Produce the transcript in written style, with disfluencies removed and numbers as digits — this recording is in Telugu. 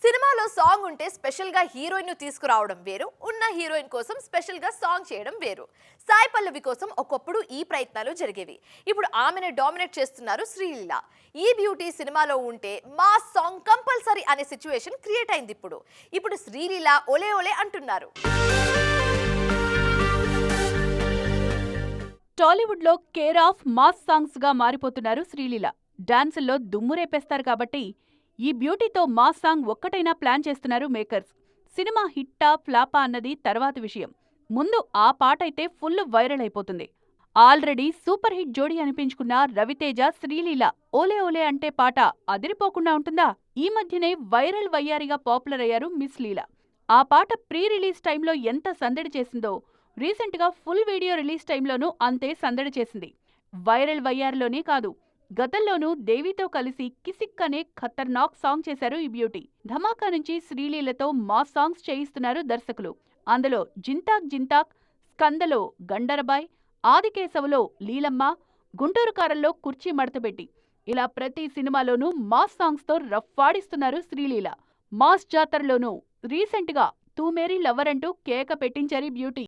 సినిమాలో సాంగ్ ఉంటే స్పెషల్ గా హీరోయిన్ ను తీసుకురావడం వేరు, ఉన్న హీరోయిన్ కోసం స్పెషల్ గా సాంగ్ చేయడం వేరు. సాయి పల్లవి కోసం ఒకప్పుడు ఈ ప్రయత్నాలు జరిగేవి. ఇప్పుడు ఆమెను డామినేట్ చేస్తున్నారు శ్రీలీల. ఈ బ్యూటీ సినిమాలో ఉంటే మా సాంగ్ కంపల్సరీ అనే సిచ్యువేషన్ క్రియేట్ అయింది. ఇప్పుడు శ్రీలీల ఒలే ఒలే అంటున్నారు. టాలీవుడ్ లో కేర్ ఆఫ్ మాస్ సాంగ్స్ గా మారిపోతున్నారు శ్రీలీల. డాన్సుల్లో దుమ్ము రేపేస్తారు కాబట్టి ఈ బ్యూటీతో మాస్ సాంగ్ ఒక్కటైనా ప్లాన్ చేస్తున్నారు మేకర్స్. సినిమా హిట్టా ఫ్లాపా అన్నది తర్వాత విషయం. ముందు ఆ పాటైతే ఫుల్ వైరల్ అయిపోతుంది. ఆల్రెడీ సూపర్ హిట్ జోడీ అనిపించుకున్న రవితేజ శ్రీలీల ఓలే ఓలే అంటే పాట అదిరిపోకుండా ఉంటుందా? ఈ మధ్యనే వైరల్ వయ్యారిగా పాపులర్ అయ్యారు మిస్ లీల. ఆ పాట ప్రీ రిలీజ్ టైంలో ఎంత సందడి చేసిందో రీసెంట్ గా ఫుల్ వీడియో రిలీజ్ టైంలోనూ అంతే సందడి చేసింది. వైరల్ వయ్యారిలోనే కాదు, గతంలోనూ దేవితో కలిసి కిసిక్ అనే ఖతర్నాక్ సాంగ్ చేశారు ఈ బ్యూటీ. ధమాకా నుంచి శ్రీలీలతో మాస్ సాంగ్స్ చేయిస్తున్నారు దర్శకులు. అందులో జింతాక్ జింతాక్, స్కందలో గండరబాయ్, ఆదికేశవలో లీలమ్మ, గుంటూరు కారంలో కుర్చీ మడతపెట్టి ఇలా ప్రతి సినిమాలోనూ మాస్ సాంగ్స్ తో రఫ్ఫాడిస్తున్నారు శ్రీలీల. మాస్ జాతరలోనూ రీసెంట్ గా తూ మేరీ లవర్ అంటూ కేక పెట్టించారు బ్యూటీ.